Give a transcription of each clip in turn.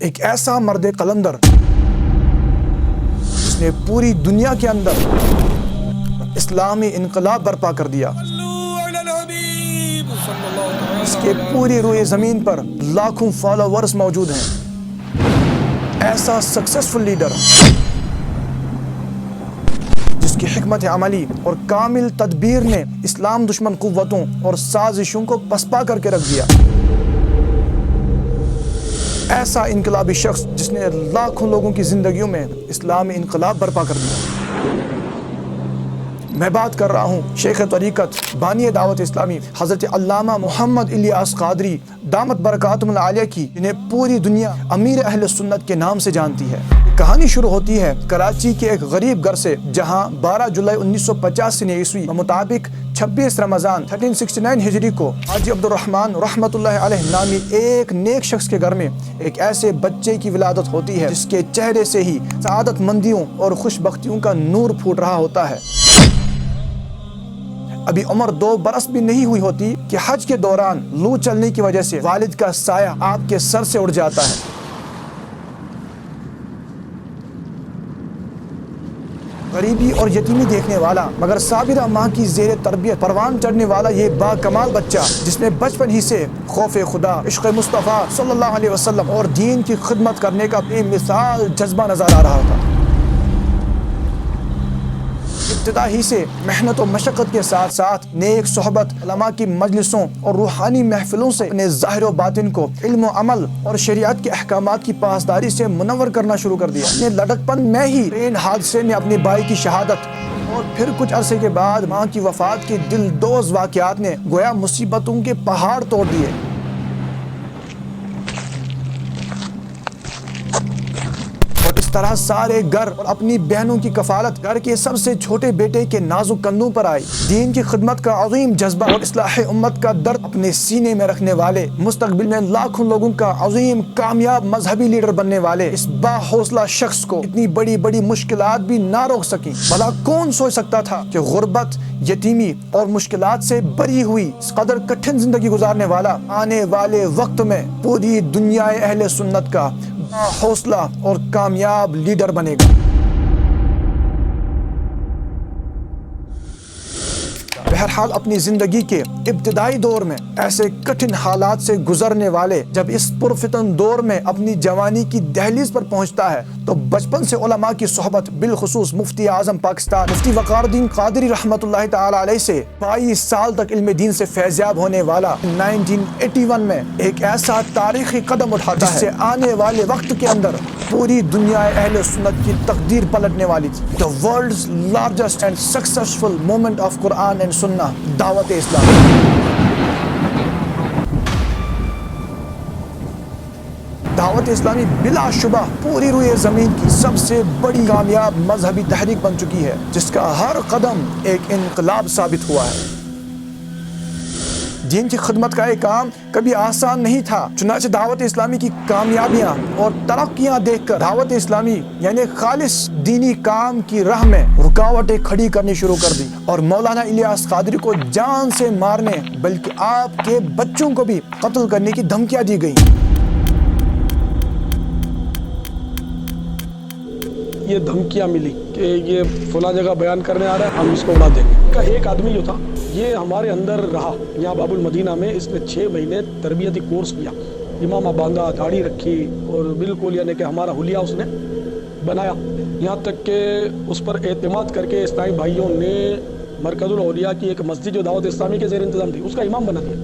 ایک ایسا مرد قلندر جس نے پوری دنیا کے اندر اسلامی انقلاب برپا کر دیا، اس کے پوری روئے زمین پر لاکھوں فالوورز موجود ہیں۔ ایسا سکسیسفل لیڈر جس کی حکمت عملی اور کامل تدبیر نے اسلام دشمن قوتوں اور سازشوں کو پسپا کر کے رکھ دیا۔ ایسا انقلابی شخص جس نے لاکھوں لوگوں کی زندگیوں میں اسلامی انقلاب برپا کر دیا۔ میں بات کر رہا ہوں شیخ طریقت بانی دعوت اسلامی حضرت علامہ محمد الیاس قادری دامت برکاتہم العالیہ کی، جنہیں پوری دنیا امیر اہل سنت کے نام سے جانتی ہے۔ کہانی شروع ہوتی ہے کراچی کے ایک غریب گھر سے، جہاں 12 جولائی 1985 عیسوی مطابق 26 رمضان 1369 ہجری کو حاجی عبدالرحمن رحمۃ اللہ علیہ نامی ایک نیک شخص کے گھر میں ایک ایسے بچے کی ولادت ہوتی ہے جس کے چہرے سے ہی سعادت مندیوں اور خوش بختیوں کا نور پھوٹ رہا ہوتا ہے۔ ابھی عمر 2 برس بھی نہیں ہوئی ہوتی کہ حج کے دوران لو چلنے کی وجہ سے والد کا سایہ آپ کے سر سے اڑ جاتا ہے۔ غریبی اور یتیمی دیکھنے والا مگر صابرہ ماں کی زیر تربیت پروان چڑھنے والا یہ با کمال بچہ، جس میں بچپن ہی سے خوف خدا، عشق مصطفیٰ صلی اللہ علیہ وسلم اور دین کی خدمت کرنے کا بے مثال جذبہ نظر آ رہا تھا۔ ابتدا ہی سے محنت و مشقت کے ساتھ ساتھ نیک صحبت، علماء کی مجلسوں اور روحانی محفلوں سے اپنے ظاہر و باطن کو علم و عمل اور شریعت کے احکامات کی پاسداری سے منور کرنا شروع کر دیا۔ اپنے لڑکپن میں ہی ٹرین حادثے میں اپنے بھائی کی شہادت اور پھر کچھ عرصے کے بعد ماں کی وفات کے دل دوز واقعات نے گویا مصیبتوں کے پہاڑ توڑ دیے۔ اس طرح سارے گھر اور اپنی بہنوں کی کفالت گھر کے سب سے چھوٹے بیٹے کے نازک کندھوں پر آئی۔ دین کی خدمت کا عظیم جذبہ اور اصلاح امت کا درد اپنے سینے میں رکھنے والے، مستقبل میں لاکھوں لوگوں کا عظیم کامیاب مذہبی لیڈر بننے والے اس با حوصلہ شخص کو اتنی بڑی بڑی مشکلات بھی نہ روک سکیں۔ بھلا کون سوچ سکتا تھا کہ غربت، یتیمی اور مشکلات سے بری ہوئی اس قدر کٹھن زندگی گزارنے والا آنے والے وقت میں پوری دنیا اہل سنت کا حوصلہ اور کامیاب لیڈر بنے گا۔ بہرحال اپنی زندگی کے ابتدائی دور میں ایسے کٹھن حالات سے گزرنے والے جب اس پرفتن دور میں اپنی جوانی کی دہلیز پر پہنچتا ہے تو بچپن سے علماء کی صحبت، بالخصوص مفتی اعظم پاکستان مفتی وقار الدین قادری رحمۃ اللہ تعالی علیہ سے 22 سال تک علم دین سے فیضیاب ہونے والا 1981 میں ایک ایسا تاریخی قدم اٹھاتا ہے جس سے آنے والے وقت کے اندر پوری دنیا اہل سنت کی تقدیر پلٹنے والی تھی۔ The world's largest and successful movement of Quran and Sunnah، دعوت اسلام۔ دعوت اسلامی بلا شبہ پوری روئے زمین کی سب سے بڑی کامیاب مذہبی تحریک بن چکی ہے، جس کا ہر قدم ایک انقلاب ثابت ہوا ہے۔ دین کی خدمت کا ایک کام کبھی آسان نہیں تھا، چنانچہ دعوت اسلامی کی کامیابیاں اور ترقیاں دیکھ کر دعوت اسلامی یعنی خالص دینی کام کی راہ میں رکاوٹیں کھڑی کرنی شروع کر دی اور مولانا الیاس قادری کو جان سے مارنے بلکہ آپ کے بچوں کو بھی قتل کرنے کی دھمکیاں دی گئی۔ یہ دھمکیاں ملی کہ یہ فلاں جگہ بیان کرنے آ رہا ہے، ہم اس کو اڑا دیں گے۔ کا ایک آدمی جو تھا یہ ہمارے اندر رہا، یہاں باب المدینہ میں اس نے 6 مہینے تربیتی کورس کیا، امامہ باندھا، داڑھی رکھی اور بالکل یعنی کہ ہمارا حلیہ اس نے بنایا، یہاں تک کہ اس پر اعتماد کر کے اسلامی بھائیوں نے مرکز الاولیاء کی ایک مسجد جو دعوت اسلامی کے زیر انتظام تھی اس کا امام بنا دیا،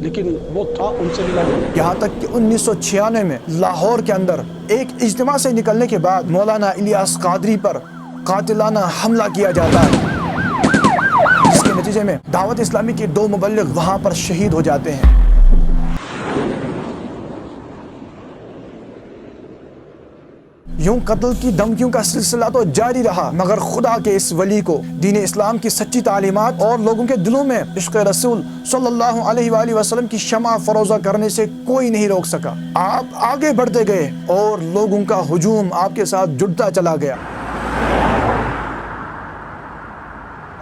لیکن وہ تھا ان سے ملا نہیں۔ یہاں تک کہ 1996 میں لاہور کے اندر ایک اجتماع سے نکلنے کے بعد مولانا الیاس قادری پر قاتلانہ حملہ کیا جاتا ہے، جس کے نتیجے میں دعوت اسلامی کے 2 مبلغ وہاں پر شہید ہو جاتے ہیں۔ یوں قتل کی دھمکیوں کا سلسلہ تو جاری رہا، مگر خدا کے اس ولی کو دین اسلام کی سچی تعلیمات اور لوگوں کے دلوں میں عشق رسول صلی اللہ علیہ وآلہ وسلم کی شمع فروزہ کرنے سے کوئی نہیں روک سکا۔ آپ آگے بڑھتے گئے اور لوگوں کا ہجوم آپ کے ساتھ جڑتا چلا گیا۔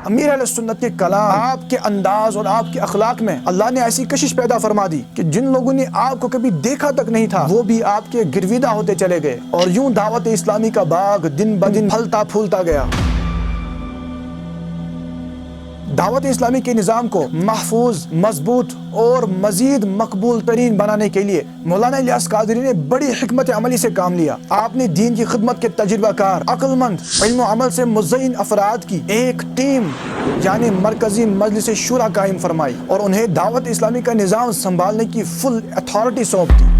امیر اہل سنت کے کلام، آپ کے انداز اور آپ کے اخلاق میں اللہ نے ایسی کشش پیدا فرما دی کہ جن لوگوں نے آپ کو کبھی دیکھا تک نہیں تھا وہ بھی آپ کے گرویدہ ہوتے چلے گئے، اور یوں دعوت اسلامی کا باغ دن بدن پھلتا پھولتا گیا۔ دعوت اسلامی کے نظام کو محفوظ، مضبوط اور مزید مقبول ترین بنانے کے لیے مولانا الیاس قادری نے بڑی حکمت عملی سے کام لیا۔ آپ نے دین کی خدمت کے تجربہ کار، عقل مند، علم و عمل سے مزین افراد کی ایک ٹیم یعنی مرکزی مجلس شورا قائم فرمائی اور انہیں دعوت اسلامی کا نظام سنبھالنے کی فل اتھارٹی سونپ دی۔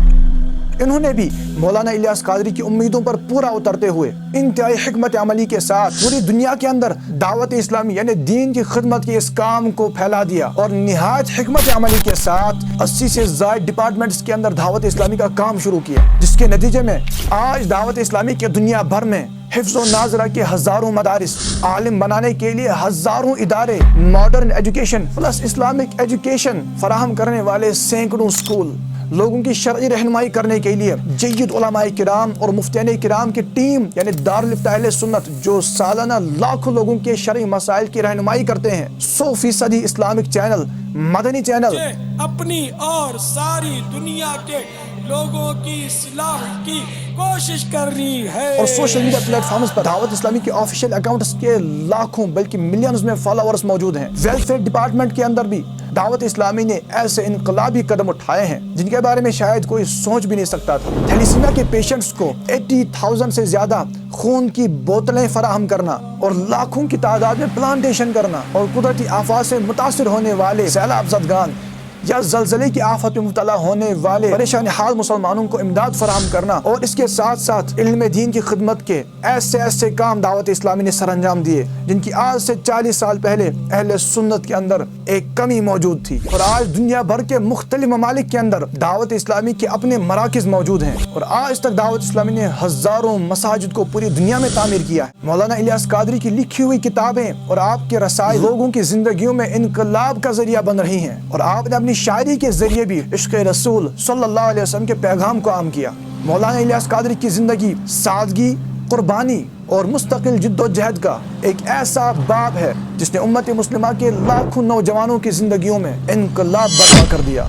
انہوں نے بھی مولانا الیاس قادری کی امیدوں پر پورا اترتے ہوئے انتہائی حکمت عملی کے ساتھ پوری دنیا کے اندر دعوت اسلامی یعنی دین کی خدمت کے اس کام کو پھیلا دیا، اور نہایت حکمت عملی کے ساتھ 80 سے زائد ڈپارٹمنٹس کے اندر دعوت اسلامی کا کام شروع کیا، جس کے نتیجے میں آج دعوت اسلامی کے دنیا بھر میں حفظ و ناظرہ کے ہزاروں مدارس، عالم بنانے کے لیے ہزاروں ادارے، modern education plus Islamic education فراہم کرنے والے سینکڑوں اسکول، لوگوں کی شرعی رہنمائی کرنے کے لیے جید علماء کرام اور مفتیان کرام کی ٹیم یعنی دارالفتہ اہل سنت جو سالانہ لاکھوں لوگوں کے شرعی مسائل کی رہنمائی کرتے ہیں، 100% اسلامک چینل، مدنی چینل اپنی اور ساری دنیا کے لوگوں کی اصلاح کی کوشش کر رہی ہے، اور سوشل میڈیا پلیٹ فارمز پر دعوت اسلامی کے آفیشیل اکاؤنٹس کے لاکھوں بلکہ ملینز میں فالوورز موجود ہیں۔ ویلفیئر ڈپارٹمنٹ کے اندر بھی دعوت اسلامی نے ایسے انقلابی قدم اٹھائے ہیں جن کے بارے میں شاید کوئی سوچ بھی نہیں سکتا تھا۔ تھیلیسیمیا کے پیشنٹس کو 80,000 سے زیادہ خون کی بوتلیں فراہم کرنا اور لاکھوں کی تعداد میں پلانٹیشن کرنا، اور قدرتی آفات سے متاثر ہونے والے سیلاب زدگان یا زلزلے کی آفت میں مبتلا ہونے والے پریشان حال مسلمانوں کو امداد فراہم کرنا، اور اس کے ساتھ ساتھ علم دین کی خدمت کے ایسے کام دعوت اسلامی نے سر انجام دیے جن کی آج سے 40 سال پہلے اہل سنت کے اندر ایک کمی موجود تھی، اور آج دنیا بھر کے مختلف ممالک کے اندر دعوت اسلامی کے اپنے مراکز موجود ہیں، اور آج تک دعوت اسلامی نے ہزاروں مساجد کو پوری دنیا میں تعمیر کیا ہے۔ مولانا الیاس قادری کی لکھی ہوئی کتابیں اور آپ کے رسائل لوگوں کی زندگیوں میں انقلاب کا ذریعہ بن رہی ہیں، اور آپ نے اپنی شاعری کے ذریعے بھی عشق رسول صلی اللہ علیہ وسلم کے پیغام کو عام کیا۔ مولانا الیاس قادری کی زندگی سادگی، قربانی اور مستقل جد و جہد کا ایک ایسا باب ہے جس نے امت مسلمہ کے لاکھوں نوجوانوں کی زندگیوں میں انقلاب برپا کر دیا۔